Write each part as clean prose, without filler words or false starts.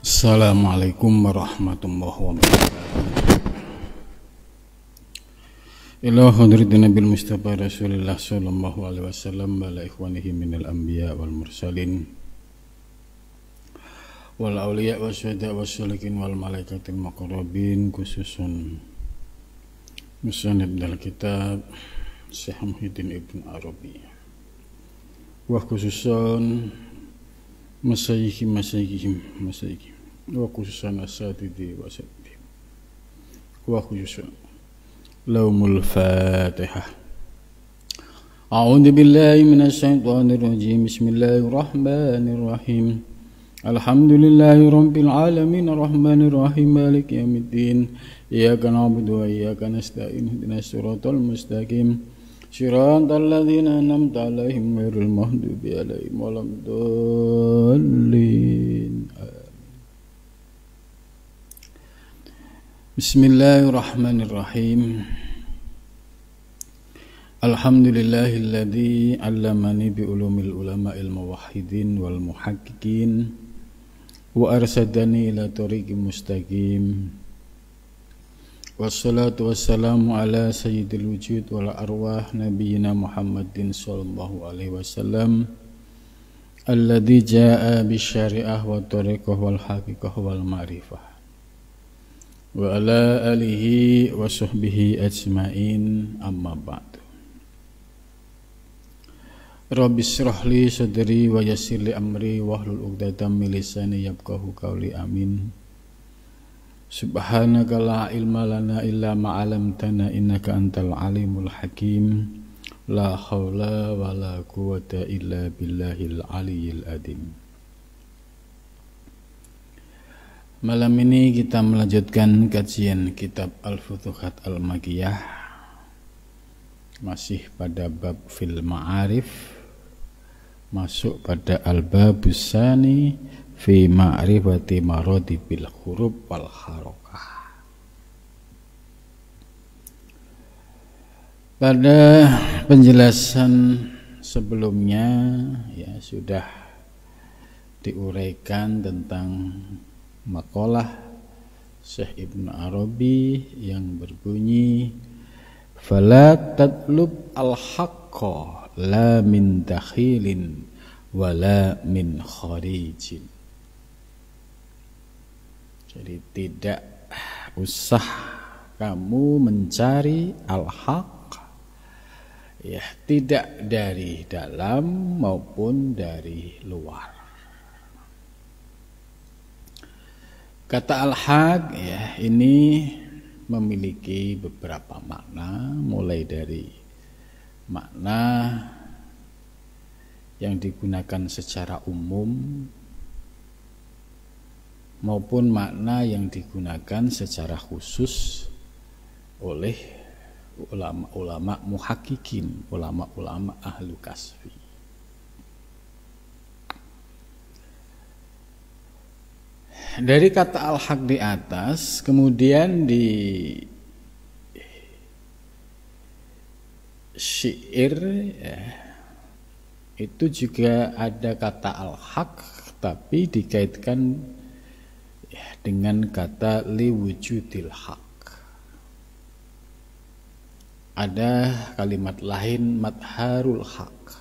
Assalamualaikum warahmatullahi wabarakatuh. Ila hadratin Nabil Mustafa Rasulullah sallallahu alaihi wasallam wa ala ikhwanihi minal anbiya wal mursalin wal awliya wasyuhada wasyolikin wal malaikatil muqarrabin, khususun musannif dal kitab Syekh Muhyiddin Ibn Arabi wa khususun masyayihim wa khususan asatidhi wa asatidhi wa khususan laumul fatihah. A'udzu billahi minasy syaithanir rajim. Bismillahirrahmanirrahim. Alhamdulillahi rabbil alamin arrahmanir rahim maliki yaumiddin. Iyyaka na'budu wa iyyaka nasta'in ihdinas siratal mustaqim. Shiratal ladzina an'amta 'alaihim ghairil maghdubi 'alaihim waladdallin. Bismillahirrahmanirrahim. Alhamdulillahilladzi 'allamani bi ulumil ulama'il muwahhidin wal muhaqqiqin wa arsadani ila thoriqim mustaqim. Wassalatu wassalamu ala sayyidil wujud wal arwah nabiyyina Muhammadin sallallahu alaihi wasallam alladzi jaa'a bisyari'ah wa thariqah wal haqiqah wal ma'rifah wa ala alihi wa sahbihi ajmain, amma ba'du. Rabbi shrah li sadri wa yassir li amri wahlul 'uqdatam min lisani yafqahu qawli, amin. Subhanaka la ilma lana illa ma 'allamtana innaka antal alimul hakim. La haula wa la quwwata illa billahil aliyyil azim. Malam ini kita melanjutkan kajian kitab Al-Futuhat Al-Makkiyah, masih pada bab fil ma'arif, masuk pada al-babus tsani fi ma'rifati maratibil huruf wal harakah. Pada penjelasan sebelumnya ya sudah diuraikan tentang makalah Syekh Ibn Arabi yang berbunyi fala tatlub al-haqqa la min dakhilin wala min kharijin. Jadi tidak usah kamu mencari al-haq, ya, tidak dari dalam maupun dari luar. Kata al-haq ya ini memiliki beberapa makna, mulai dari makna yang digunakan secara umum maupun makna yang digunakan secara khusus oleh ulama-ulama muhaqqiqin, ulama-ulama ahlu kasfi. Dari kata al-haq di atas, kemudian di syair ya, itu juga ada kata al-haq tapi dikaitkan ya, dengan kata liwujudil haq. Ada kalimat lain madharul haq,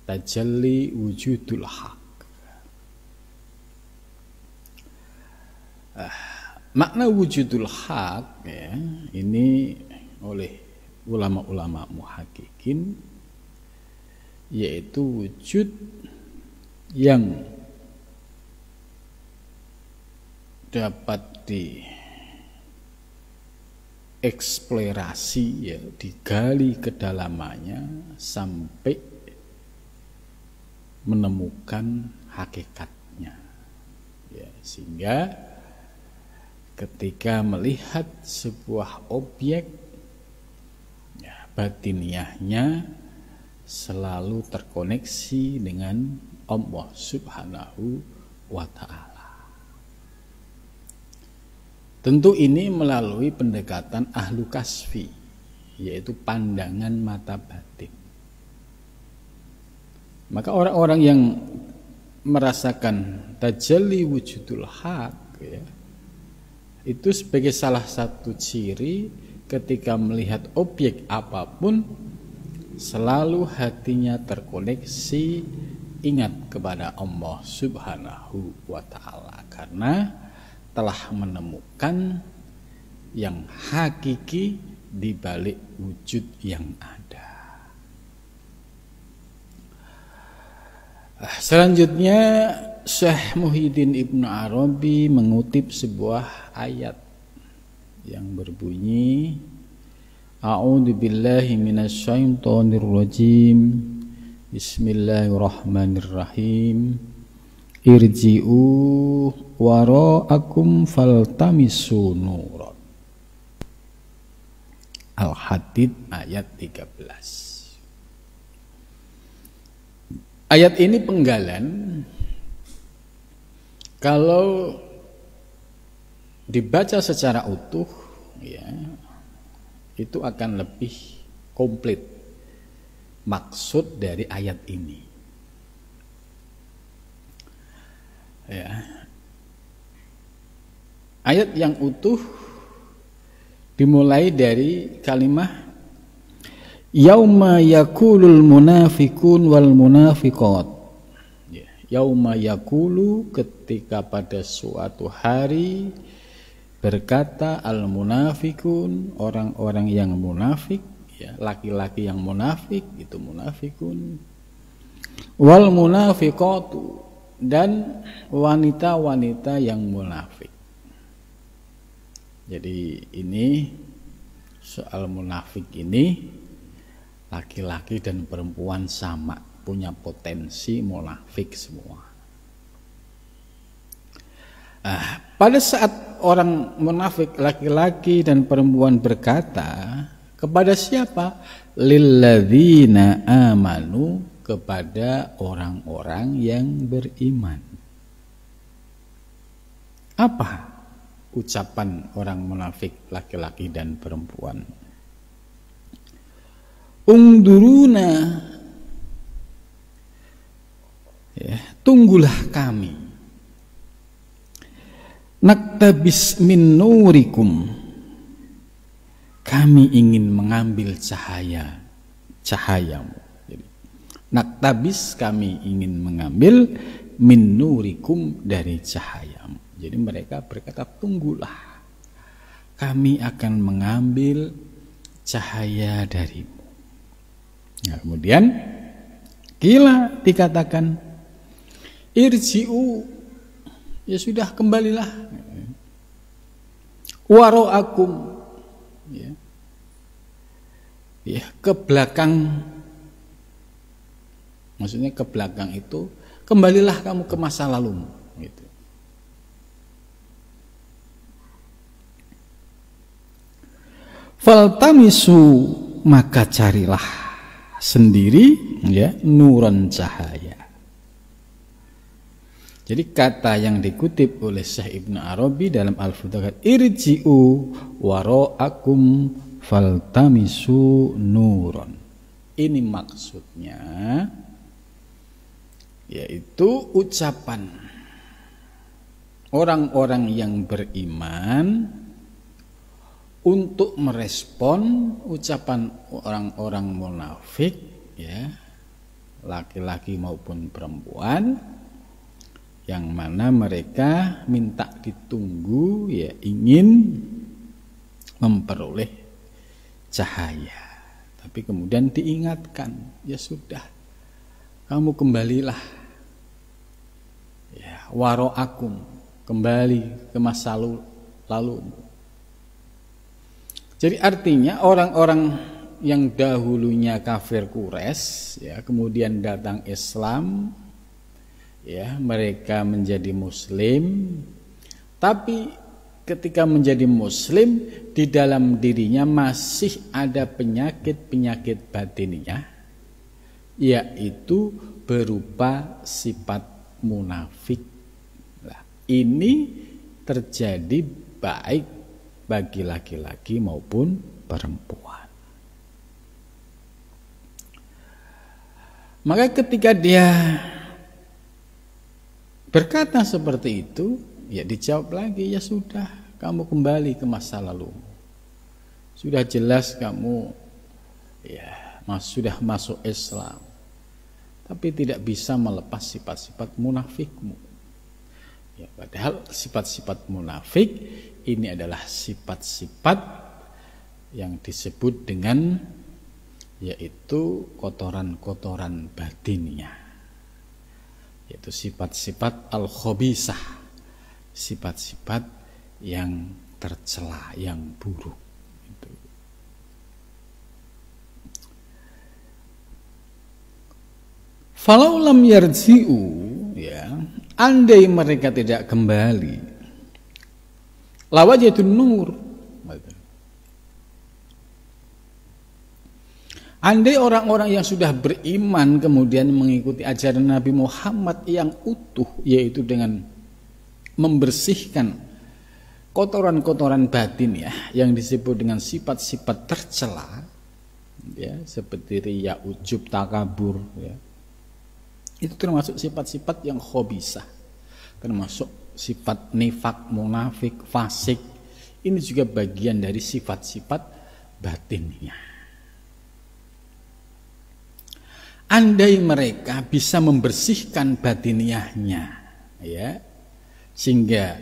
tajalli wujudul haq. Makna wujudul haq ya, ini oleh ulama-ulama muhaqqiqin yaitu wujud yang dapat dieksplorasi ya, digali kedalamannya sampai menemukan hakikatnya ya, sehingga ketika melihat sebuah objek ya, batiniahnya selalu terkoneksi dengan Allah Subhanahu wa ta'ala. Tentu ini melalui pendekatan ahlu kasfi, yaitu pandangan mata batin. Maka orang-orang yang merasakan tajalli wujudul haq, ya, itu sebagai salah satu ciri ketika melihat objek apapun selalu hatinya terkoneksi ingat kepada Allah Subhanahu wa ta'ala, karena telah menemukan yang hakiki di balik wujud yang ada. Selanjutnya Syekh Muhyiddin Ibnu Arabi mengutip sebuah ayat yang berbunyi, A'udzu billahi minasyaitonir rajim. Bismillahirrahmanirrahim. Irji'u wara'akum faltamisu nuran. Al-Hadid ayat 13. Ayat ini penggalan kalau dibaca secara utuh, ya, itu akan lebih komplit maksud dari ayat ini. Ya. Ayat yang utuh dimulai dari kalimat yauma yakulul munafikun wal munafiqat. Ya, yauma yakulu, ketika pada suatu hari berkata al munafikun, orang-orang yang munafik, ya, laki-laki yang munafik itu munafikun, wal munafiqatu, dan wanita-wanita yang munafik. Jadi ini soal munafik ini laki-laki dan perempuan sama punya potensi munafik semua. Pada saat orang munafik laki-laki dan perempuan berkata kepada siapa? Lilladzina amanu, kepada orang-orang yang beriman. Apa ucapan orang munafik laki-laki dan perempuan? Ungduruna, ya, tunggulah kami. Naktabis min nurikum, kami ingin mengambil cahayamu. Jadi, naktabis, kami ingin mengambil, min nurikum, dari cahayamu. Jadi mereka berkata, tunggulah, kami akan mengambil cahaya darimu. Nah, kemudian kila dikatakan irji'u, ya sudah, kembalilah, waro'akum, ya, ke belakang. Maksudnya ke belakang itu kembalilah kamu ke masa lalumu, gitu. Faltamisu, maka carilah sendiri, ya, nuran, cahaya. Jadi kata yang dikutip oleh Syekh Ibnu Arabi dalam Al-Futuhat, irji'u wara'akum faltamisu nuran. Ini maksudnya yaitu ucapan orang-orang yang beriman untuk merespon ucapan orang-orang munafik, ya, laki-laki maupun perempuan, yang mana mereka minta ditunggu, ya, ingin memperoleh cahaya. Tapi kemudian diingatkan, ya sudah, kamu kembalilah, ya, waro'akum, kembali ke masa lalu. Jadi artinya orang-orang yang dahulunya kafir Quraisy, ya, kemudian datang Islam, ya, mereka menjadi Muslim, tapi ketika menjadi Muslim di dalam dirinya masih ada penyakit-penyakit batinnya, yaitu berupa sifat munafik. Nah, ini terjadi baik bagi laki-laki maupun perempuan. Maka ketika dia berkata seperti itu, ya dijawab lagi, ya sudah, kamu kembali ke masa lalu. Sudah jelas kamu sudah masuk Islam, tapi tidak bisa melepas sifat-sifat munafikmu. Ya, padahal sifat-sifat munafik ini adalah sifat-sifat yang disebut dengan yaitu kotoran-kotoran batinnya, yaitu sifat-sifat al-khabisah, sifat-sifat yang tercela, yang buruk. Falau lam yarji'u, ya, andai mereka tidak kembali, lawajadun nur. Andai orang-orang yang sudah beriman kemudian mengikuti ajaran Nabi Muhammad yang utuh, yaitu dengan membersihkan kotoran-kotoran batin, ya, yang disebut dengan sifat-sifat tercela, ya, seperti riya, ujub, takabur, ya. Itu termasuk sifat-sifat yang khabisah, termasuk sifat nifak, munafik, fasik. Ini juga bagian dari sifat-sifat batinnya. Andai mereka bisa membersihkan batiniahnya, ya, sehingga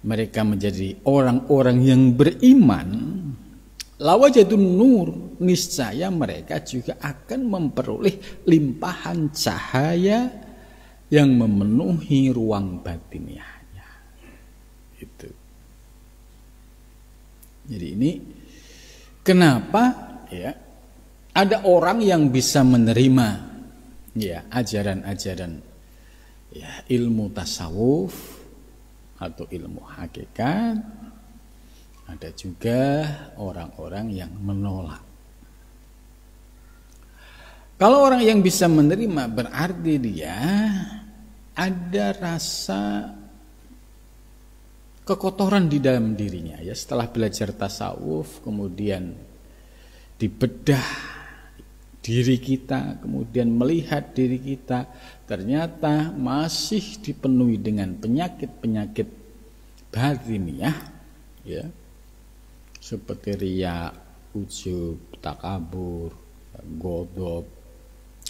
mereka menjadi orang-orang yang beriman, lawajadun nur, niscaya mereka juga akan memperoleh limpahan cahaya yang memenuhi ruang batiniahnya. Itu. Jadi ini kenapa, ya, ada orang yang bisa menerima, ya, ajaran-ajaran, ya, ilmu tasawuf atau ilmu hakikat. Ada juga orang-orang yang menolak. Kalau orang yang bisa menerima berarti dia ada rasa kekotoran di dalam dirinya, ya, setelah belajar tasawuf kemudian dibedah diri kita, kemudian melihat diri kita, ternyata masih dipenuhi dengan penyakit-penyakit batiniah, ya, seperti riya, ujub, takabur, godob,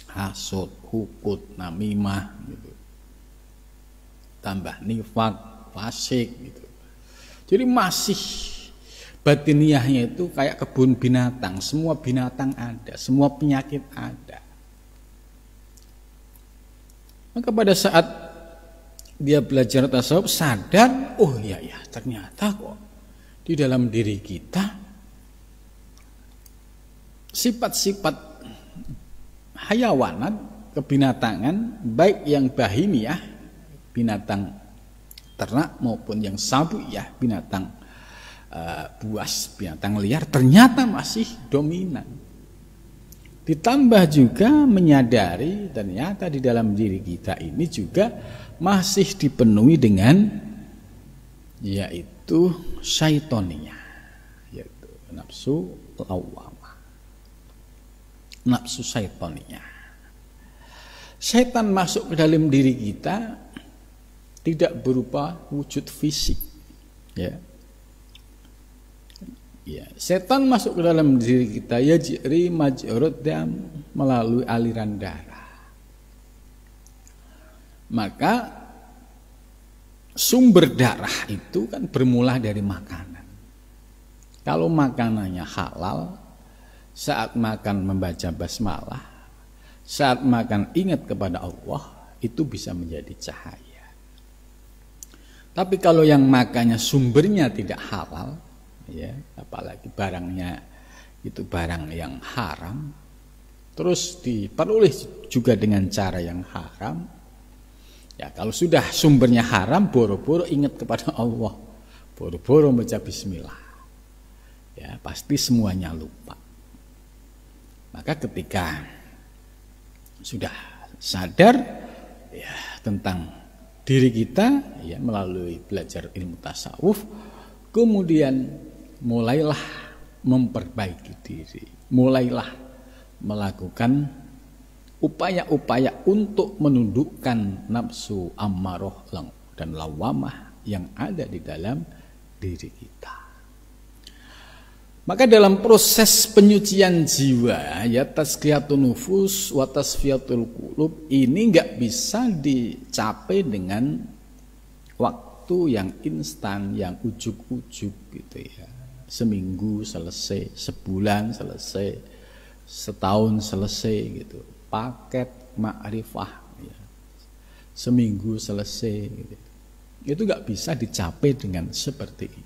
hasud, hukut, namimah, gitu. Tambah nifak, fasik, gitu. Jadi masih batiniahnya itu kayak kebun binatang, semua binatang ada, semua penyakit ada. Maka pada saat dia belajar tasawuf sadar, oh ya ternyata kok di dalam diri kita sifat-sifat hayawanat, kebinatangan, baik yang bahimiyah, binatang ternak, maupun yang sabiyah, binatang buas, binatang liar, ternyata masih dominan. Ditambah juga menyadari ternyata di dalam diri kita ini juga masih dipenuhi dengan yaitu syaitonia, yaitu nafsu lawamah, nafsu syaitonia. Syaitan masuk ke dalam diri kita tidak berupa wujud fisik, ya. Ya, setan masuk ke dalam diri kita yajri majrud dam, melalui aliran darah. Maka sumber darah itu kan bermula dari makanan. Kalau makanannya halal, saat makan membaca basmalah, saat makan ingat kepada Allah, itu bisa menjadi cahaya. Tapi kalau yang makannya sumbernya tidak halal, ya, apalagi barangnya itu barang yang haram, terus diperoleh juga dengan cara yang haram, ya, kalau sudah sumbernya haram, boro-boro ingat kepada Allah, boro-boro baca bismillah, ya, pasti semuanya lupa. Maka ketika sudah sadar, ya, tentang diri kita, ya, melalui belajar ilmu tasawuf, kemudian mulailah memperbaiki diri, mulailah melakukan upaya-upaya untuk menundukkan nafsu ammarah dan lawamah yang ada di dalam diri kita. Maka dalam proses penyucian jiwa, ya tazkiyatun nufus wa tasfiyatul qulub, ini enggak bisa dicapai dengan waktu yang instan, yang ujuk-ujuk gitu ya. Seminggu selesai, sebulan selesai, setahun selesai gitu. Paket ma'rifah ya. Seminggu selesai gitu. Itu enggak bisa dicapai dengan seperti itu.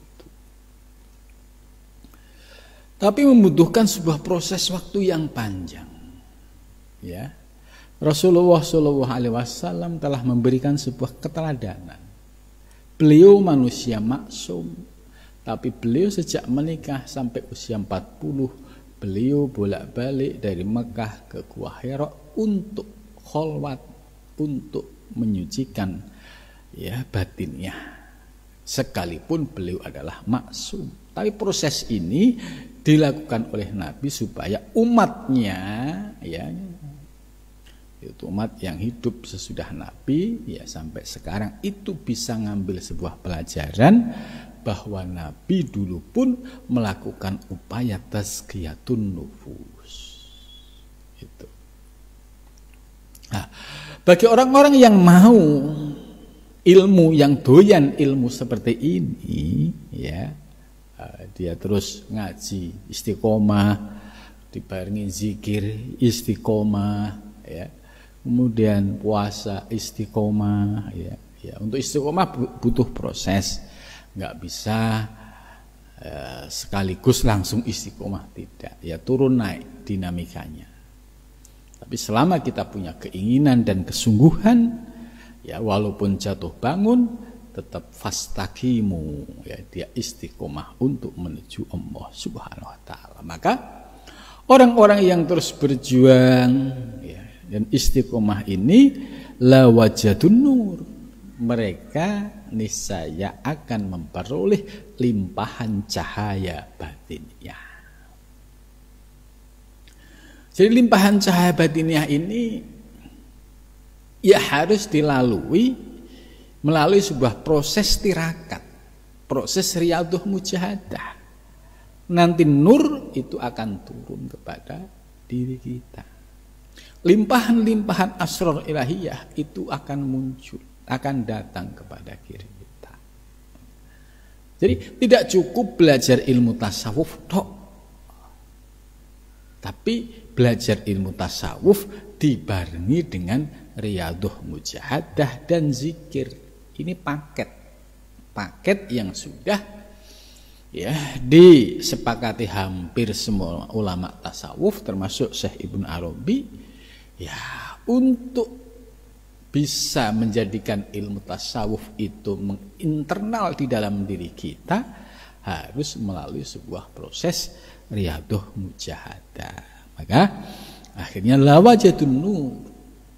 Tapi membutuhkan sebuah proses waktu yang panjang. Ya. Rasulullah SAW telah memberikan sebuah keteladanan. Beliau manusia maksum, tapi beliau sejak menikah sampai usia 40, beliau bolak-balik dari Mekah ke Gua Hira untuk kholwat, untuk menyucikan ya batinnya. Sekalipun beliau adalah maksum, tapi proses ini dilakukan oleh Nabi supaya umatnya, ya, itu umat yang hidup sesudah Nabi, ya sampai sekarang itu bisa ngambil sebuah pelajaran bahwa Nabi dulu pun melakukan upaya tazkiyatun nufus. Itu. Nah, bagi orang-orang yang mau ilmu, yang doyan ilmu seperti ini, ya. Dia terus ngaji istiqomah, dibarengi zikir istiqomah, ya. Kemudian puasa istiqomah, ya. Ya, untuk istiqomah butuh proses, nggak bisa sekaligus langsung istiqomah, tidak. Ya turun naik dinamikanya. Tapi selama kita punya keinginan dan kesungguhan, ya walaupun jatuh bangun, tetap fastaqimu, ya dia istiqomah untuk menuju Allah Subhanahu wa taala. Maka orang-orang yang terus berjuang ya, dan istiqomah ini la wajadun nur, mereka niscaya akan memperoleh limpahan cahaya batinnya. Jadi limpahan cahaya batinnya ini ya harus dilalui melalui sebuah proses tirakat, proses riyadhah mujahadah. Nanti nur itu akan turun kepada diri kita. Limpahan-limpahan asrar ilahiyah itu akan muncul, akan datang kepada diri kita. Jadi tidak cukup belajar ilmu tasawuf tok, tapi belajar ilmu tasawuf dibarengi dengan riyadhah mujahadah dan zikir. Ini paket yang sudah ya disepakati hampir semua ulama tasawuf termasuk Syekh Ibnu Arabi, ya untuk bisa menjadikan ilmu tasawuf itu menginternal di dalam diri kita harus melalui sebuah proses riyadhah mujahadah. Maka akhirnya la wajadun nur,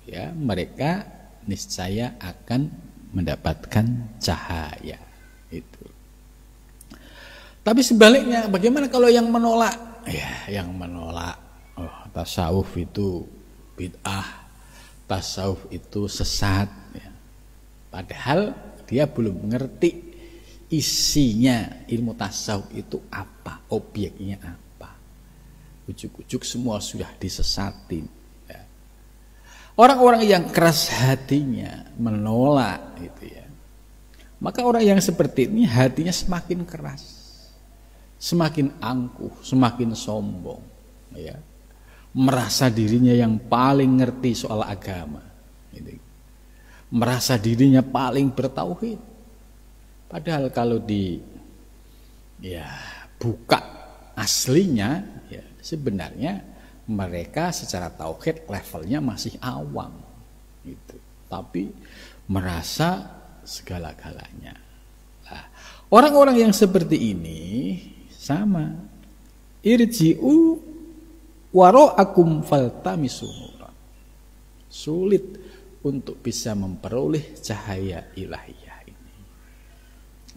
ya mereka niscaya akan mendapatkan cahaya itu. Tapi sebaliknya, bagaimana kalau yang menolak? Ya, yang menolak tasawuf itu bid'ah, tasawuf itu sesat. Ya. Padahal dia belum mengerti isinya ilmu tasawuf itu apa, objeknya apa. Ujuk-ujuk semua sudah disesatin. Orang-orang yang keras hatinya menolak itu ya. Maka orang yang seperti ini hatinya semakin keras, semakin angkuh, semakin sombong ya. Merasa dirinya yang paling ngerti soal agama gitu. Merasa dirinya paling bertauhid. Padahal kalau buka aslinya ya sebenarnya mereka secara tauhid levelnya masih awam gitu. Tapi merasa segala-galanya. Nah, orang-orang yang seperti ini sama irji'u wara'akum faltamisu nuran. Sulit untuk bisa memperoleh cahaya ilahiyah ini.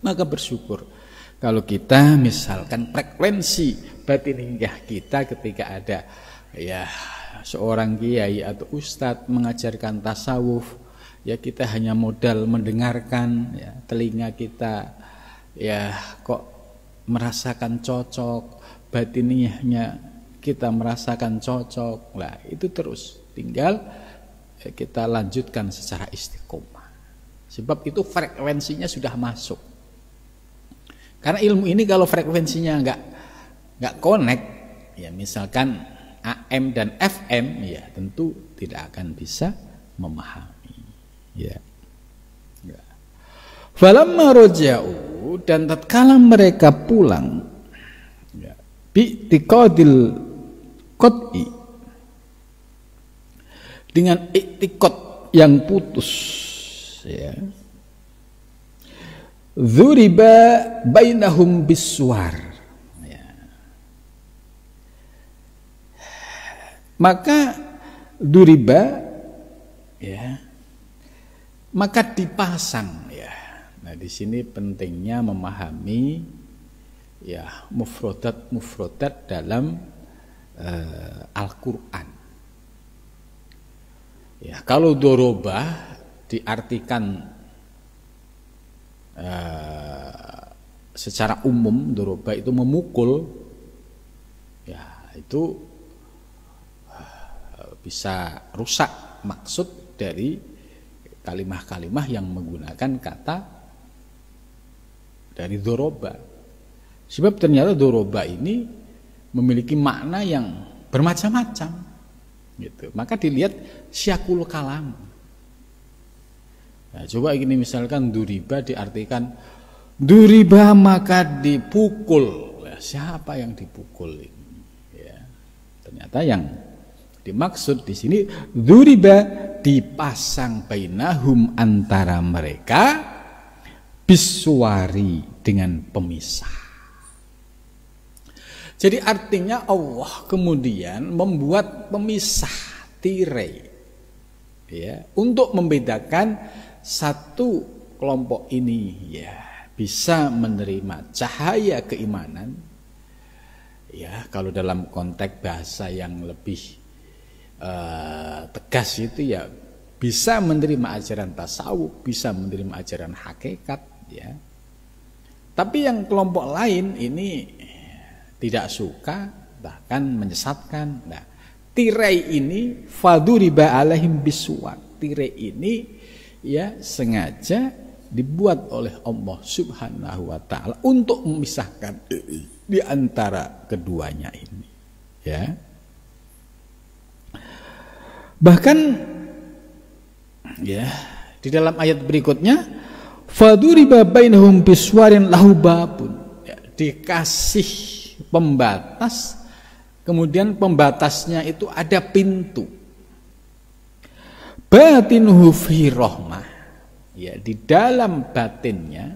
Maka bersyukur kalau kita misalkan frekuensi batiniyah kita ketika ada ya seorang kiai atau ustadz mengajarkan tasawuf, ya kita hanya modal mendengarkan, ya telinga kita ya kok merasakan cocok, batiniahnya kita merasakan cocok, lah itu terus tinggal kita lanjutkan secara istiqomah. Sebab itu frekuensinya sudah masuk. Karena ilmu ini kalau frekuensinya nggak connect, ya misalkan AM dan FM, ya tentu tidak akan bisa memahami. Ya. Falamma raja'u, dan tatkala mereka pulang, ya, bi'tiqadil qat'i, dengan i'tiqad yang putus, ya. Dzuriba bainahum biswar, ya. Maka dzuriba, ya, maka dipasang, ya. Nah di sini pentingnya memahami, ya, mufrodat dalam Al-Quran. Ya, kalau doroba diartikan secara umum, doroba itu memukul, ya itu bisa rusak maksud dari kalimah-kalimah yang menggunakan kata dari doroba. Sebab ternyata doroba ini memiliki makna yang bermacam-macam, gitu. Maka dilihat syakul kalam. Nah, coba ini misalkan duriba diartikan duriba maka dipukul. Ya, siapa yang dipukul ini? Ya, ternyata yang dimaksud di sini duriba dipasang bainahum antara mereka biswari dengan pemisah. Jadi artinya Allah kemudian membuat pemisah, tirai, ya, untuk membedakan satu kelompok ini, ya, bisa menerima cahaya keimanan, ya, kalau dalam konteks bahasa yang lebih tegas itu, ya, bisa menerima ajaran tasawuf, bisa menerima ajaran hakikat, ya. Tapi yang kelompok lain ini tidak suka, bahkan menyesatkan. Nah, tirai ini faduriba alaihim biswar. Tirai ini, ya, sengaja dibuat oleh Allah Subhanahu wa taala untuk memisahkan di antara keduanya ini, ya. Bahkan, ya, di dalam ayat berikutnya faduriba bainahum biswarin lahu babun, ya, dikasih pembatas, kemudian pembatasnya itu ada pintu. Batinuhu fi rahmah, ya, di dalam batinnya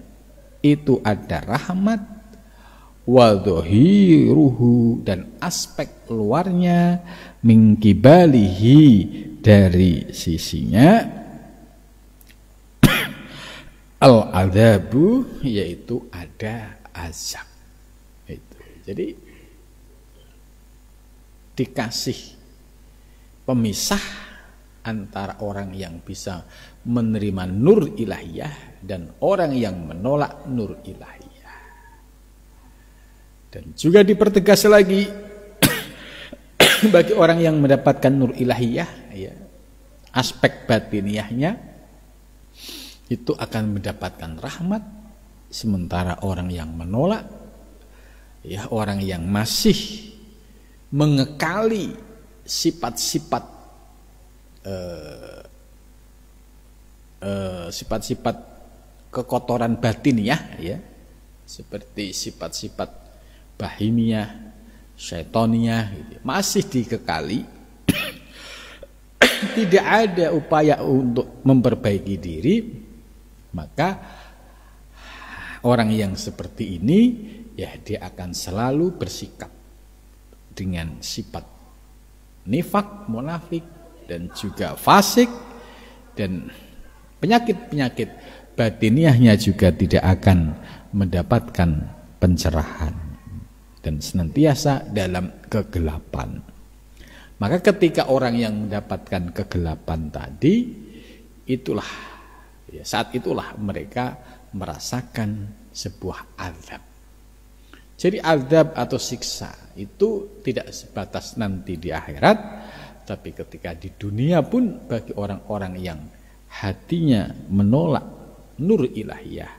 itu ada rahmat, wa dhahiruhu, dan aspek luarnya min qibalihi, dari sisinya al-adzabu, yaitu ada azab. Itu. Jadi dikasih pemisah antara orang yang bisa menerima nur ilahiyah dan orang yang menolak nur ilahiyah. Dan juga dipertegas lagi bagi orang yang mendapatkan nur ilahiyah, ya, aspek batiniahnya itu akan mendapatkan rahmat, sementara orang yang menolak, ya, orang yang masih mengekali sifat-sifat sifat-sifat kekotoran batiniah, ya, seperti sifat-sifat bahimiyah, syaitoniyah, gitu, masih dikekali, tidak ada upaya untuk memperbaiki diri, maka orang yang seperti ini, ya, dia akan selalu bersikap dengan sifat nifak, munafik, dan juga fasik, dan penyakit-penyakit batiniahnya juga tidak akan mendapatkan pencerahan dan senantiasa dalam kegelapan. Maka ketika orang yang mendapatkan kegelapan tadi, itulah ya, saat itulah mereka merasakan sebuah azab. Jadi azab atau siksa itu tidak sebatas nanti di akhirat, tapi ketika di dunia pun bagi orang-orang yang hatinya menolak nur ilahiyah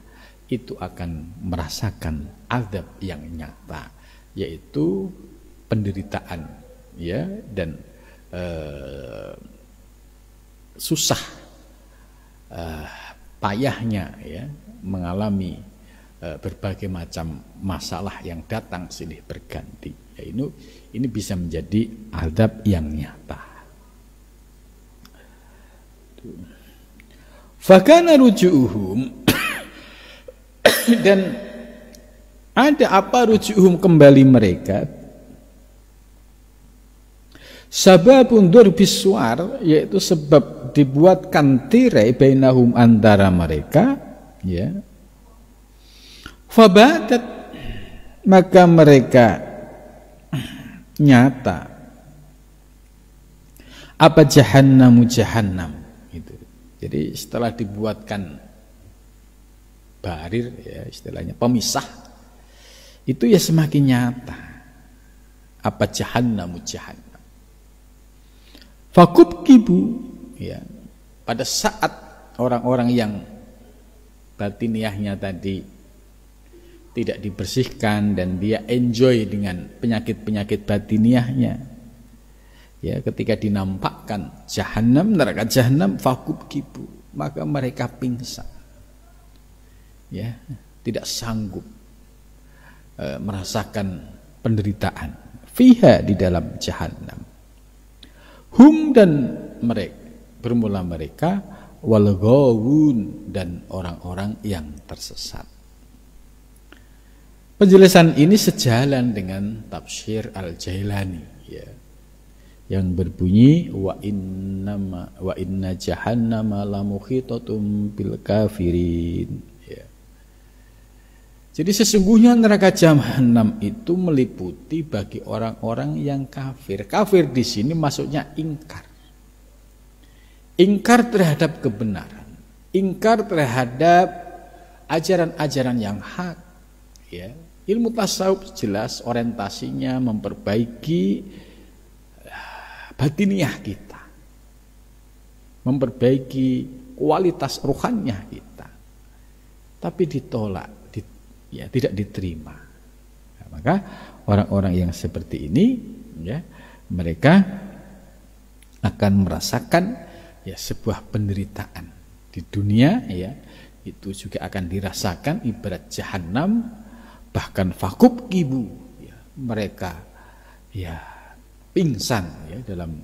itu akan merasakan azab yang nyata, yaitu penderitaan ya dan susah payahnya ya mengalami berbagai macam masalah yang datang silih berganti. Ya, ini bisa menjadi azab yang nyata. Fakana rujuhum dan ada apa rujuhum kembali mereka? Sababun durbis suar, yaitu sebab dibuatkan tirai bainahum antara mereka, ya. Fabadat, maka mereka nyata apa jahannamu jahannam itu. Jadi setelah dibuatkan barir ya istilahnya pemisah, itu ya semakin nyata apa jahannamu jahannam. Fakubkibu ya, pada saat orang-orang yang batiniahnya tadi tidak dibersihkan dan dia enjoy dengan penyakit-penyakit batiniahnya, ya ketika dinampakkan jahanam, neraka jahanam, fakubkibu, maka mereka pingsan, ya tidak sanggup merasakan penderitaan fiha di dalam jahanam. Hum dan mereka bermula mereka wal ghawun dan orang-orang yang tersesat. Penjelasan ini sejalan dengan tafsir Al-Jailani ya, yang berbunyi wa inna jahannama lamuhitatum bil kafirin ya. Jadi sesungguhnya neraka jahanam itu meliputi bagi orang-orang yang kafir. Kafir di sini maksudnya ingkar. Ingkar terhadap kebenaran, ingkar terhadap ajaran-ajaran yang hak ya. Ilmu tasawuf jelas orientasinya memperbaiki batiniah kita, memperbaiki kualitas ruhannya kita, tapi ditolak, ya tidak diterima. Nah, maka orang-orang yang seperti ini, ya mereka akan merasakan ya sebuah penderitaan di dunia, ya itu juga akan dirasakan ibarat jahanam. Bahkan fakub kibu ya, mereka ya pingsan ya dalam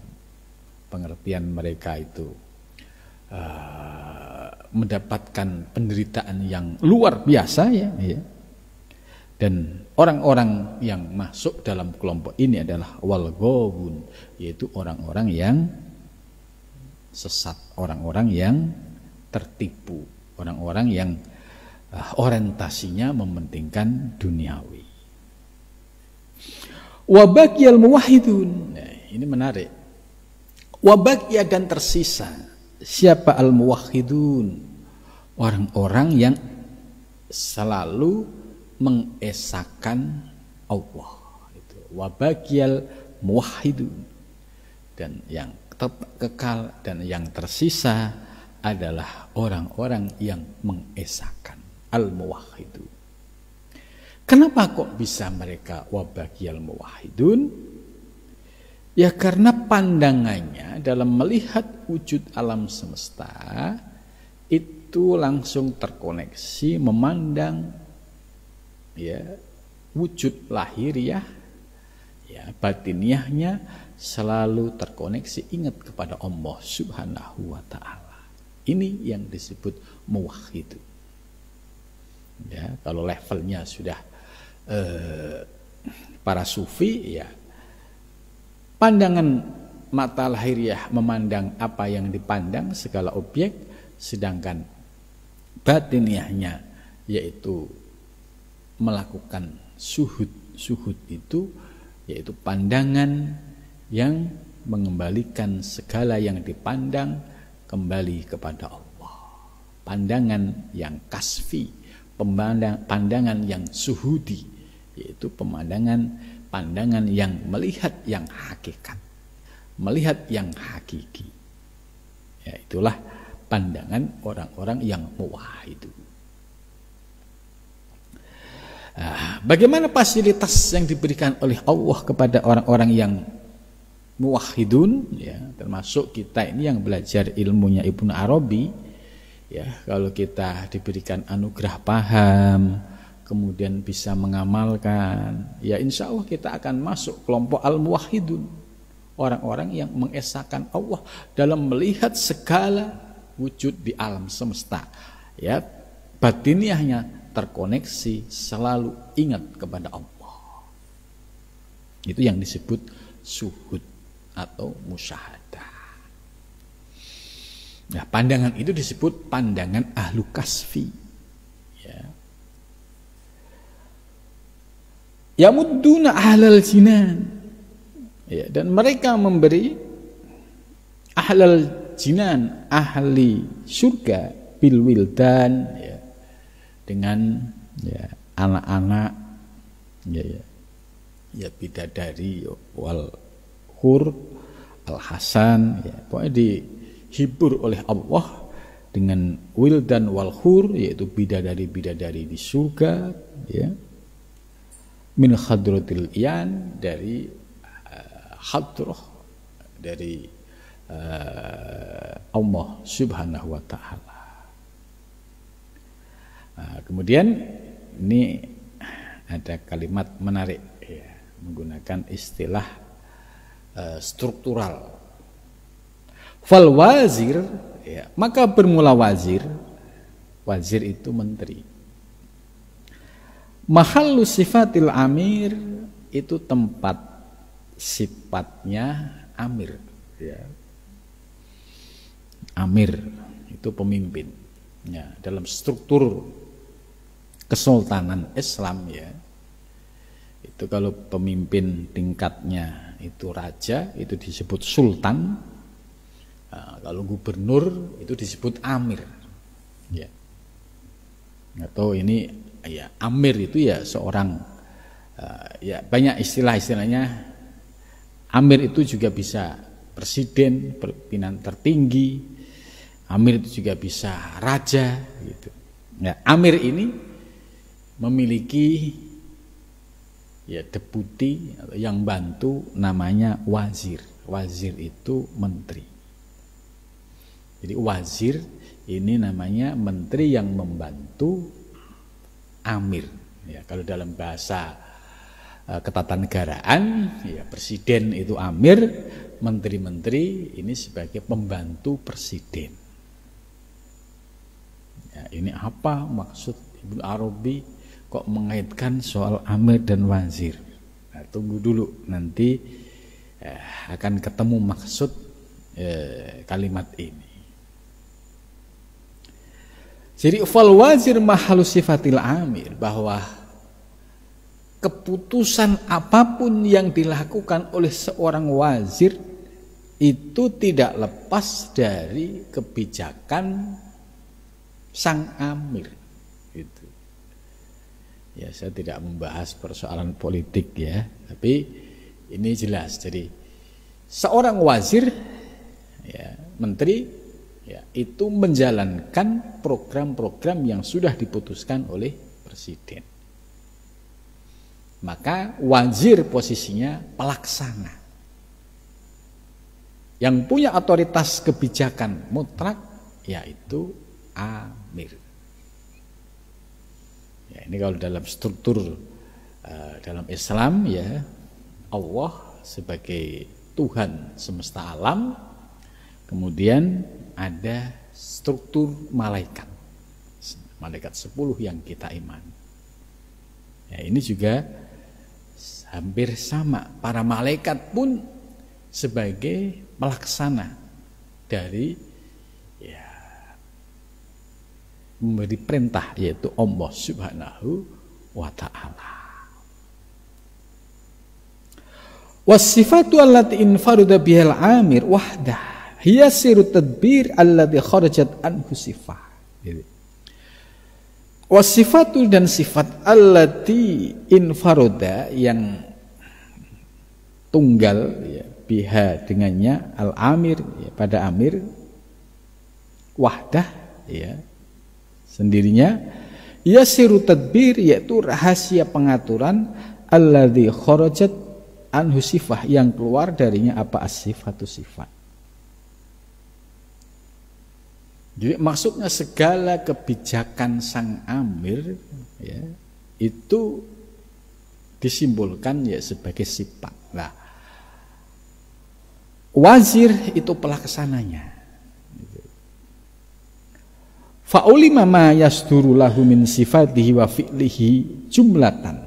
pengertian mereka itu mendapatkan penderitaan yang luar biasa ya. Dan orang-orang yang masuk dalam kelompok ini adalah wal ghawun, yaitu orang-orang yang sesat, orang-orang yang tertipu, orang-orang yang orientasinya mementingkan duniawi. Wabaqiyal muwahhidun. Nah, ini menarik. Wabaqiya dan tersisa. Siapa al-muwahhidun? Orang-orang yang selalu mengesahkan Allah. Itu wabaqiyal muwahhidun. Dan yang kekal dan yang tersisa adalah orang-orang yang mengesahkan al-muwahhidun. Kenapa kok bisa mereka wabaqiyal muwahhidun? Ya karena pandangannya dalam melihat wujud alam semesta itu langsung terkoneksi memandang ya wujud lahiriah ya batiniahnya selalu terkoneksi ingat kepada Allah Subhanahu wa taala. Ini yang disebut muwahhid. Ya, kalau levelnya sudah para sufi ya pandangan mata lahiriah memandang apa yang dipandang segala objek, sedangkan batiniahnya yaitu melakukan suhud. Suhud itu yaitu pandangan yang mengembalikan segala yang dipandang kembali kepada Allah. Pandangan yang kasfi, pandangan yang suhudi, yaitu pandangan yang melihat yang hakikat, melihat yang hakiki. Ya, itulah pandangan orang-orang yang muwahhidun. Bagaimana fasilitas yang diberikan oleh Allah kepada orang-orang yang muwahhidun, ya, termasuk kita ini yang belajar ilmunya Ibnu Arabi, ya, kalau kita diberikan anugerah paham, kemudian bisa mengamalkan, ya insya Allah kita akan masuk kelompok al-muwahhidun, orang-orang yang mengesahkan Allah dalam melihat segala wujud di alam semesta, ya, batiniahnya terkoneksi, selalu ingat kepada Allah. Itu yang disebut syuhud atau musyahadah. Nah, pandangan itu disebut pandangan ahlu kasfi. Ya. Yamudduna ahlal jinan. Ya, dan mereka memberi ahlal jinan, ahli surga, bil wildan, ya, dengan ya anak-anak, ya bidadari, wal hur, al hasan, ya, pokoknya dihibur oleh Allah dengan wildan wal hur, yaitu bidadari-bidadari di surga, ya, min hadratil iyan, dari hadrah, dari Allah subhanahu wa ta'ala. Nah, kemudian ini ada kalimat menarik, ya, menggunakan istilah struktural. Fal wazir, ya, maka bermula wazir. Wazir itu menteri. Mahallu sifatil amir, itu tempat sifatnya amir, ya. Amir itu pemimpin, ya, dalam struktur kesultanan Islam, ya, itu kalau pemimpin tingkatnya itu raja, itu disebut sultan. Nah, kalau gubernur itu disebut amir, ya. Atau ini, ya, amir itu ya seorang, ya banyak istilah-istilahnya. Amir itu juga bisa presiden, pimpinan tertinggi. Amir itu juga bisa raja, gitu. Ya, amir ini memiliki, ya, deputi yang bantu, namanya wazir. Wazir itu menteri. Jadi wazir ini namanya menteri yang membantu amir. Ya, kalau dalam bahasa ketatanegaraan, ya, presiden itu amir, menteri-menteri ini sebagai pembantu presiden. Ya, ini apa maksud Ibnu Arabi kok mengaitkan soal amir dan wazir? Nah, tunggu dulu, nanti akan ketemu maksud kalimat ini. Jadi fal wazir mahalu sifatil amir, bahwa keputusan apapun yang dilakukan oleh seorang wazir itu tidak lepas dari kebijakan sang amir. Gitu. Ya, saya tidak membahas persoalan politik, ya, tapi ini jelas. Jadi seorang wazir, ya, menteri, ya, itu menjalankan program-program yang sudah diputuskan oleh presiden. Maka wazir posisinya pelaksana, yang punya otoritas kebijakan mutlak, yaitu amir. Ya, ini kalau dalam struktur dalam Islam, ya, Allah sebagai Tuhan semesta alam, kemudian ada struktur malaikat 10 yang kita imani. Ya, ini juga hampir sama. Para malaikat pun sebagai pelaksana dari, ya, memberi perintah, yaitu Allah subhanahu wa ta'ala. Wasifatu allati infaruda bihal amir wahdah hiya siru tadbir allati kharajat anhu sifah. Wasifatu dan sifat allati infaruda yang tunggal ya, biha dengannya al amir ya, pada amir wahdah ya sendirinya ya siru tadbir yaitu rahasia pengaturan alladzi kharajat anhu sifah yang keluar darinya apa as-sifatu sifat. Jadi maksudnya segala kebijakan sang amir ya itu disimbolkan ya sebagai sifat. Nah, wazir itu pelaksananya. Fa'ulima ma yasduru lahu min sifatihi wa fi'lihi jumlatan,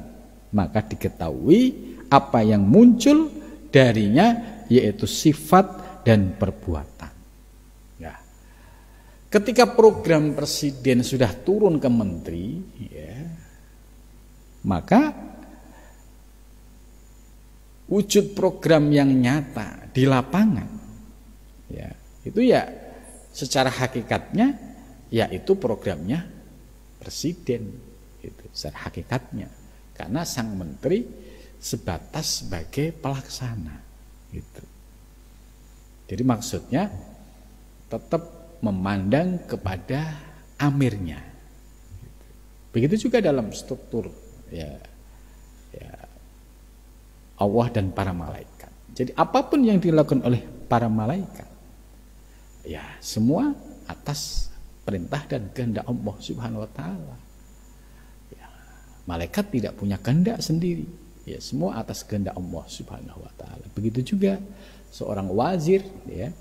maka diketahui apa yang muncul darinya yaitu sifat dan perbuatan. Ya. Ketika program presiden sudah turun ke menteri, ya, maka wujud program yang nyata di lapangan, ya, itu ya secara hakikatnya yaitu programnya presiden, itu secara hakikatnya, karena sang menteri sebatas sebagai pelaksana gitu. Jadi maksudnya tetap memandang kepada amirnya gitu. Begitu juga dalam struktur ya Allah dan para malaikat. Jadi apapun yang dilakukan oleh para malaikat ya semua atas perintah dan kehendak Allah Subhanahu wa taala. Ya, malaikat tidak punya kehendak sendiri. Ya, semua atas kehendak Allah Subhanahu wa taala. Begitu juga seorang wazir ya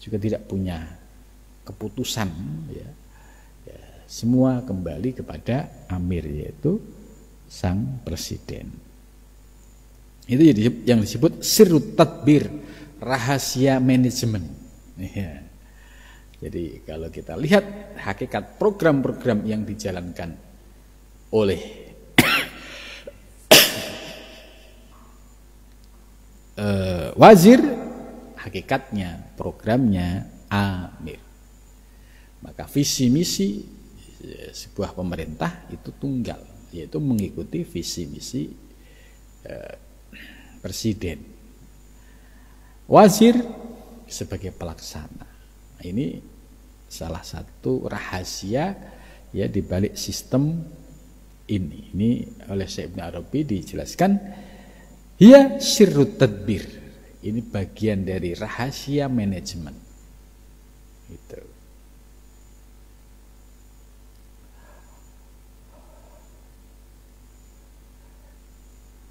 juga tidak punya keputusan ya. Ya, semua kembali kepada amir yaitu sang presiden. Itu yang disebut sirrut tadbir, rahasia manajemen. Ya. Jadi kalau kita lihat hakikat program-program yang dijalankan oleh wazir, hakikatnya programnya amir. Maka visi misi sebuah pemerintah itu tunggal, yaitu mengikuti visi misi presiden. Wazir sebagai pelaksana. Ini salah satu rahasia ya di balik sistem ini. Ini oleh Syekh Ibnu Arabi dijelaskan ya sirrut tadbir. Ini bagian dari rahasia manajemen. Gitu.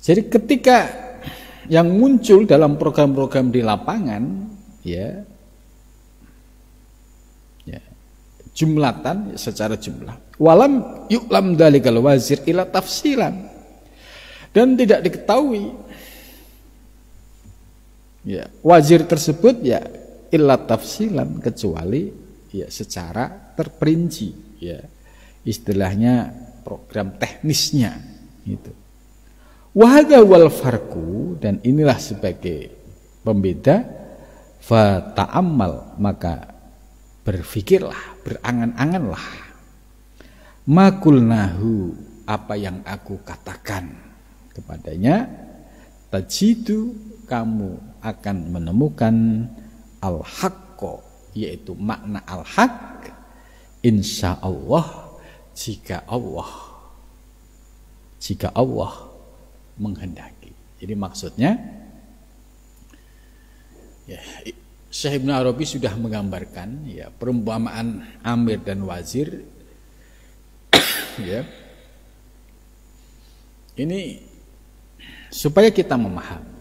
Jadi ketika yang muncul dalam program-program di lapangan ya jumlatan secara jumlah walam yu'lam dalikal wazir ila tafsilan, dan tidak diketahui ya wazir tersebut ya illa tafsilan kecuali ya secara terperinci ya istilahnya program teknisnya itu. Wahada wal farku, dan inilah sebagai pembeda, fa ta'ammal, maka berfikirlah, berangan-anganlah, makulnahu, apa yang aku katakan kepadanya, tajidu, kamu akan menemukan al-haqqo, yaitu makna al-haq, insya Allah, jika Allah menghendaki. Jadi maksudnya ya, Syekh Ibnu Arabi sudah menggambarkan ya perumpamaan amir dan wazir ya. Ini supaya kita memahami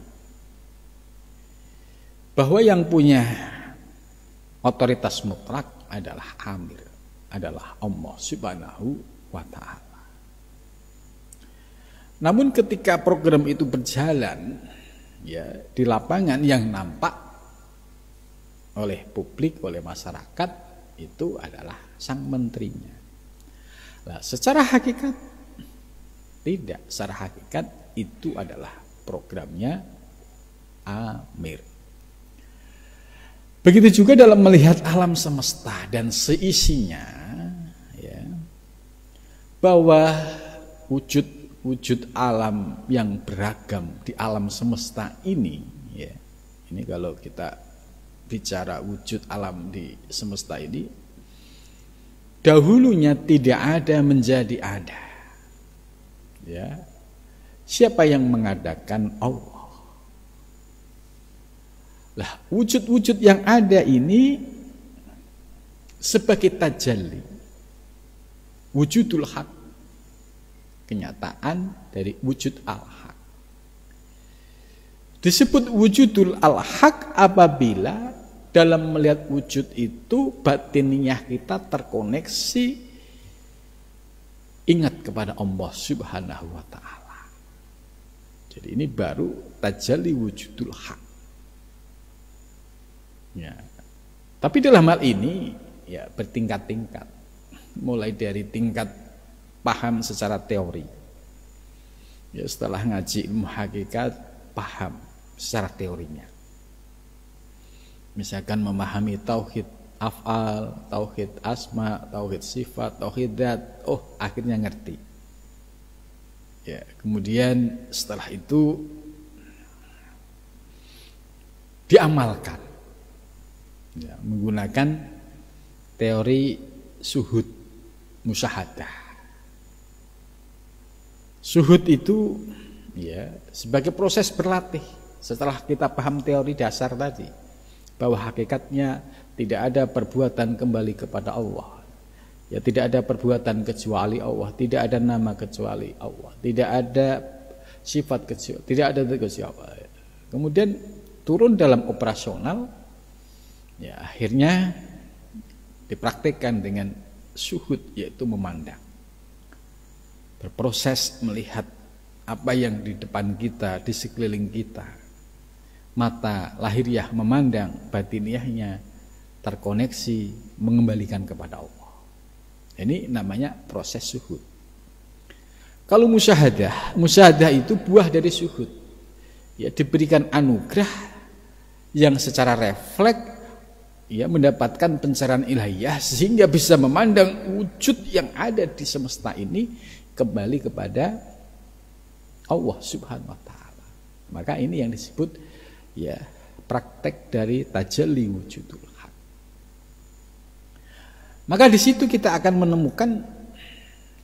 bahwa yang punya otoritas mutlak adalah amir, adalah Allah Subhanahu wa ta'ala. Namun ketika program itu berjalan ya di lapangan, yang nampak oleh publik, oleh masyarakat itu adalah sang menterinya. Nah, secara hakikat tidak, secara hakikat itu adalah programnya amir. Begitu juga dalam melihat alam semesta dan seisinya, ya, bahwa wujud alam yang beragam di alam semesta ini, ya, ini kalau kita bicara wujud alam di semesta ini, dahulunya tidak ada menjadi ada. Ya, siapa yang mengadakan? Allah. Lah, wujud-wujud yang ada ini sebagai tajalli, wujudul haq, kenyataan dari wujud al-haq. Disebut wujudul al-haq apabila dalam melihat wujud itu batiniah kita terkoneksi ingat kepada Allah Subhanahu wa ta'ala. Jadi ini baru tajalli wujudul haq. Ya. Tapi dalam hal ini ya bertingkat-tingkat, mulai dari tingkat paham secara teori. Ya, setelah ngaji ilmu hakikat, paham secara teorinya. Misalkan memahami tauhid af'al, tauhid asma, tauhid sifat, tauhid dzat, akhirnya ngerti. Ya, kemudian setelah itu diamalkan. Ya, menggunakan teori suhud musyahadah. Suhud itu ya sebagai proses berlatih setelah kita paham teori dasar tadi, bahwa hakikatnya tidak ada perbuatan kembali kepada Allah. Ya, tidak ada perbuatan kecuali Allah, tidak ada nama kecuali Allah, tidak ada sifat kecuali, tidak ada kecuali Allah. Kemudian turun dalam operasional. Ya, akhirnya dipraktikkan dengan syuhud, yaitu memandang, berproses melihat apa yang di depan kita, di sekeliling kita. Mata lahiriah memandang, batiniahnya terkoneksi, mengembalikan kepada Allah. Ini namanya proses syuhud. Kalau musyahadah itu buah dari syuhud. Ya, diberikan anugerah yang secara refleks ya mendapatkan pencerahan ilahiyah sehingga bisa memandang wujud yang ada di semesta ini kembali kepada Allah Subhanahu wa ta'ala. Maka ini yang disebut ya praktek dari tajalli wujudul haq. Maka di situ kita akan menemukan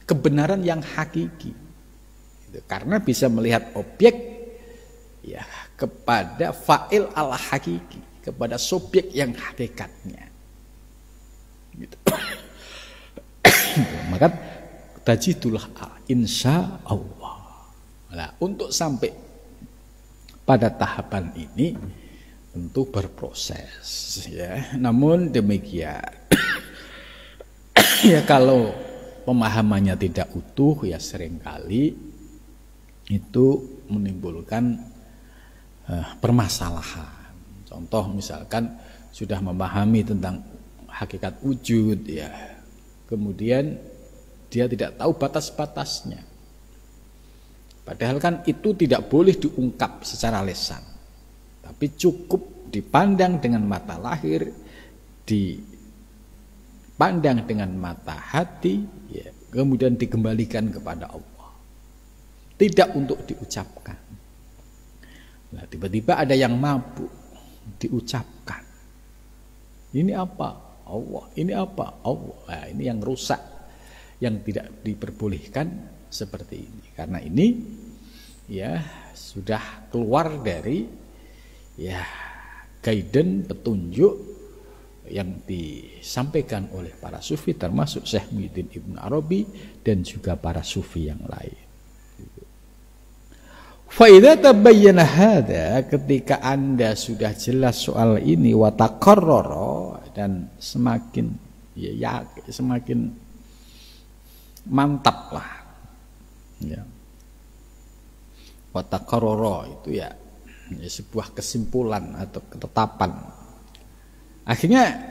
kebenaran yang hakiki. Karena bisa melihat objek ya kepada fa'il al-hakiki, kepada subjek yang hakikatnya. Gitu. Maka tajidullah insya Allah. Nah, untuk sampai pada tahapan ini tentu berproses ya. Namun demikian ya kalau pemahamannya tidak utuh ya seringkali itu menimbulkan permasalahan. Contoh misalkan sudah memahami tentang hakikat wujud ya, kemudian dia tidak tahu batas-batasnya. Padahal kan itu tidak boleh diungkap secara lisan, tapi cukup dipandang dengan mata lahir, dipandang dengan mata hati, ya, kemudian dikembalikan kepada Allah. Tidak untuk diucapkan. Nah, tiba-tiba ada yang mabuk. Diucapkan, ini apa? Allah. Ini apa? Allah. Nah, ini yang rusak, yang tidak diperbolehkan seperti ini. Karena ini ya sudah keluar dari ya guidance, petunjuk yang disampaikan oleh para sufi, termasuk Syekh Muhyiddin Ibn Arabi dan juga para sufi yang lain. Fa'idha tabayyana hadha, ketika Anda sudah jelas soal ini, wa taqarrara, dan semakin ya semakin mantap lah ya. Wa taqarrara itu ya sebuah kesimpulan atau ketetapan, akhirnya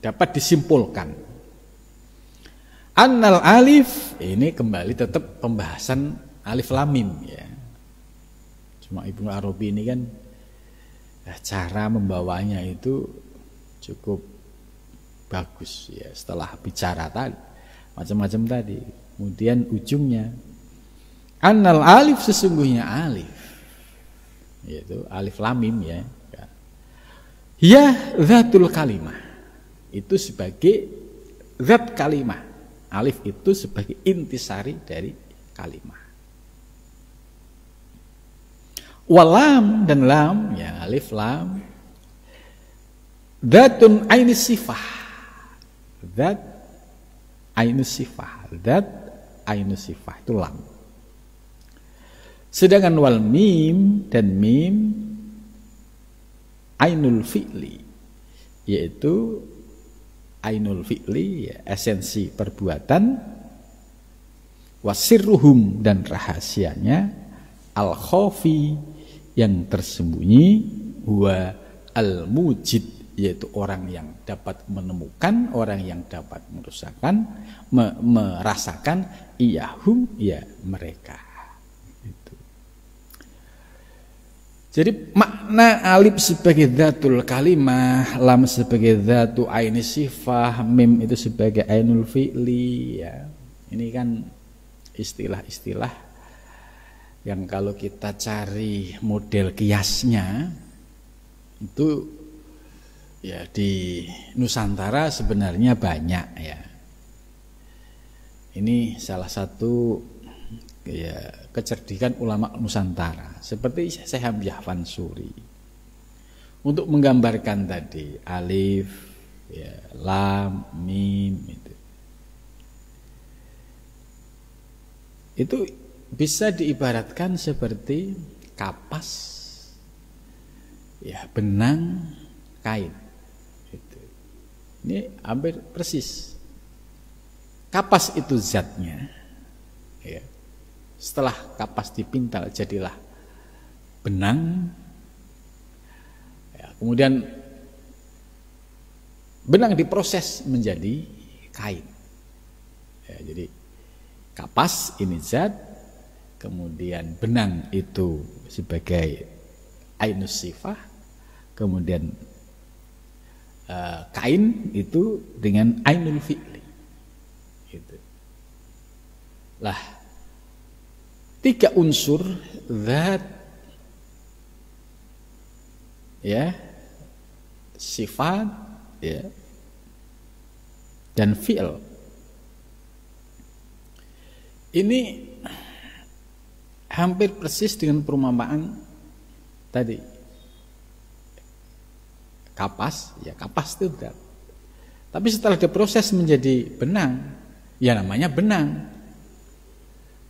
dapat disimpulkan annal alif, ini kembali tetap pembahasan alif lam mim ya. Cuma Ibnu Arabi ini kan cara membawanya itu cukup bagus ya. Setelah bicara tadi macam-macam tadi, kemudian ujungnya annal alif, sesungguhnya alif, yaitu alif lam mim ya zatul kalimah, itu sebagai zat kalimah. Alif itu sebagai intisari dari kalimah. Walam dan lam, ya alif lam, dzatun ainis sifah, zat ainus sifah, zat ainus sifah itu lam. Sedangkan wal mim dan mim ainul fi'li, yaitu ainul fi'li ya, esensi perbuatan, wasirruhum dan rahasianya, al khafi yang tersembunyi, huwa al mujid yaitu orang yang dapat menemukan, orang yang dapat merasakan iyahum ya mereka. Itu. Jadi makna alif sebagai dzatul kalimah, lam sebagai dzatu aini sifah, mim itu sebagai ainul fi'li ya. Ini kan istilah-istilah yang kalau kita cari model kiasnya itu ya di Nusantara sebenarnya banyak ya. Ini salah satu ya kecerdikan ulama Nusantara seperti Syekh Hamzah Fansuri untuk menggambarkan tadi alif ya, lam, mim itu bisa diibaratkan seperti kapas ya, benang kain gitu. Ini hampir persis. Kapas itu zatnya ya. Setelah kapas dipintal jadilah benang ya, kemudian benang diproses menjadi kain ya, jadi kapas ini zat, kemudian benang itu sebagai ainus sifah, kemudian kain itu dengan ainul fi'li gitu. Lah, tiga unsur zat ya, sifat ya, dan fi'il ini hampir persis dengan perumpamaan tadi. Kapas, ya kapas itu zat. Tapi setelah diproses menjadi benang, ya namanya benang.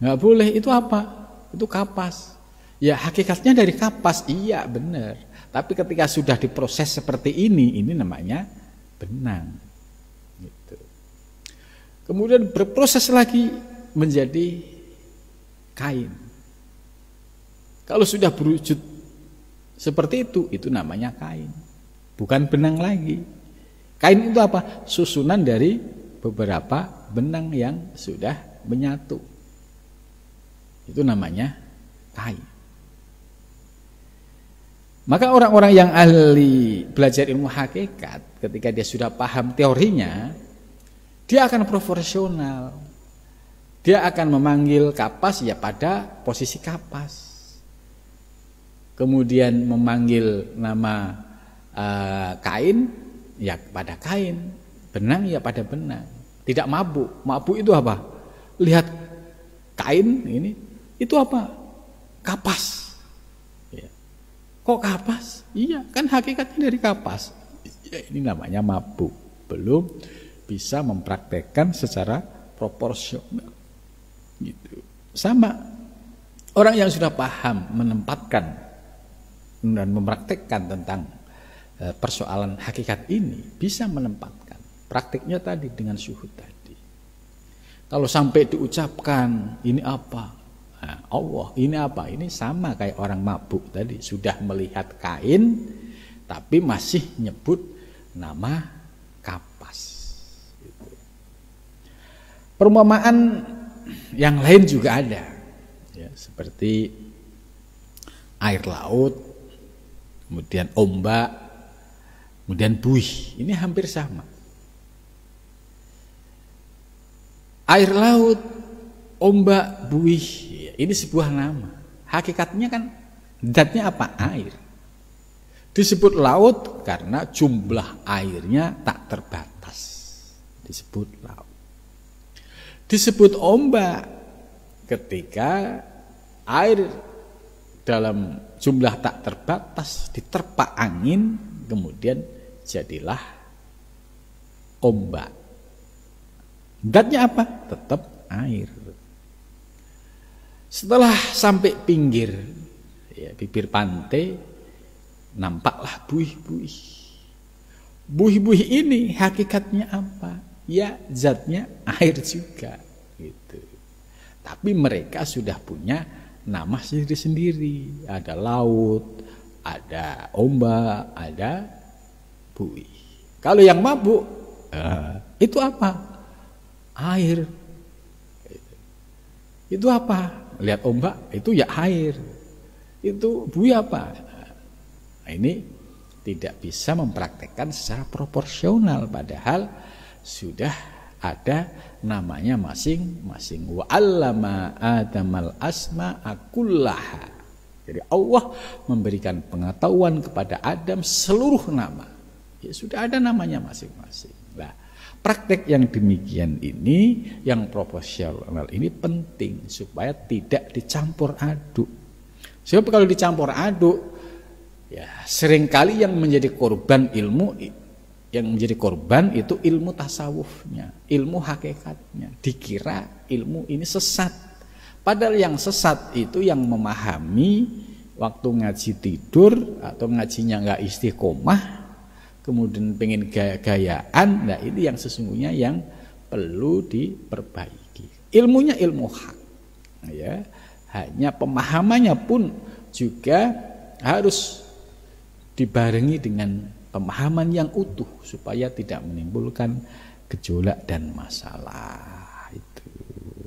Nggak boleh, itu apa? Itu kapas. Ya hakikatnya dari kapas, iya benar. Tapi ketika sudah diproses seperti ini namanya benang. Gitu. Kemudian berproses lagi menjadi kain. Kalau sudah berwujud seperti itu namanya kain, bukan benang lagi. Kain itu apa? Susunan dari beberapa benang yang sudah menyatu. Itu namanya kain. Maka orang-orang yang ahli belajar ilmu hakikat, ketika dia sudah paham teorinya, dia akan proporsional. Dia akan memanggil kapas ya pada posisi kapas. Kemudian memanggil nama kain ya pada kain, benang ya pada benang. Tidak mabuk. Mabuk itu apa? Lihat kain ini, itu apa? Kapas. Ya. Kok kapas? Iya, kan hakikatnya dari kapas. Ya, ini namanya mabuk. Belum bisa mempraktekkan secara proporsional. Gitu. Sama orang yang sudah paham menempatkan dan mempraktekkan tentang persoalan hakikat ini bisa menempatkan praktiknya tadi dengan syuhud tadi. Kalau sampai diucapkan ini apa? Nah, Allah ini apa? Ini sama kayak orang mabuk tadi, sudah melihat kain tapi masih nyebut nama kapas. Gitu. Perumpamaan yang lain juga ada, ya, seperti air laut, kemudian ombak, kemudian buih. Ini hampir sama. Air laut, ombak, buih, ini sebuah nama. Hakikatnya kan zatnya apa? Air. Disebut laut karena jumlah airnya tak terbatas. Disebut laut. Disebut ombak ketika air dalam jumlah tak terbatas diterpa angin, kemudian jadilah ombak. Zatnya apa? Tetap air. Setelah sampai pinggir, ya, bibir pantai, nampaklah buih-buih. Buih-buih ini hakikatnya apa? Ya, zatnya air juga, gitu. Tapi mereka sudah punya nama sendiri-sendiri. Ada laut, ada ombak, ada buih. Kalau yang mabuk, itu apa? Air. Itu apa? Lihat ombak, itu ya air. Itu buih apa? Nah, ini tidak bisa mempraktekkan secara proporsional, padahal sudah ada namanya masing-masing. Wa 'allama Adamal asma'a kullaha. Jadi Allah memberikan pengetahuan kepada Adam seluruh nama. Ya, sudah ada namanya masing-masing. Nah, praktek yang demikian ini, yang proporsional ini penting supaya tidak dicampur aduk. Sebab kalau dicampur aduk, ya seringkali yang menjadi korban ilmu, yang menjadi korban itu ilmu tasawufnya, ilmu hakikatnya. Dikira ilmu ini sesat. Padahal yang sesat itu yang memahami waktu ngaji tidur atau ngajinya nggak istiqomah, kemudian pengen gaya-gayaan. Nah, ini yang sesungguhnya yang perlu diperbaiki. Ilmunya ilmu hak, ya. Hanya pemahamannya pun juga harus dibarengi dengan pemahaman yang utuh supaya tidak menimbulkan gejolak dan masalah itu.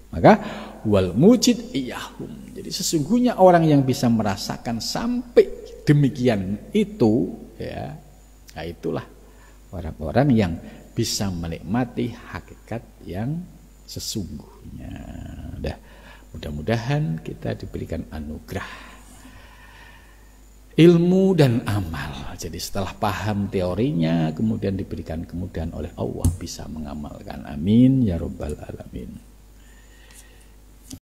Maka wal mujid iyahum. Jadi sesungguhnya orang yang bisa merasakan sampai demikian itu, ya, nah itulah orang-orang yang bisa menikmati hakikat yang sesungguhnya. Mudah-mudahan kita diberikan anugerah ilmu dan amal. Jadi setelah paham teorinya, kemudian diberikan kemudahan oleh Allah bisa mengamalkan. Amin ya rabbal alamin.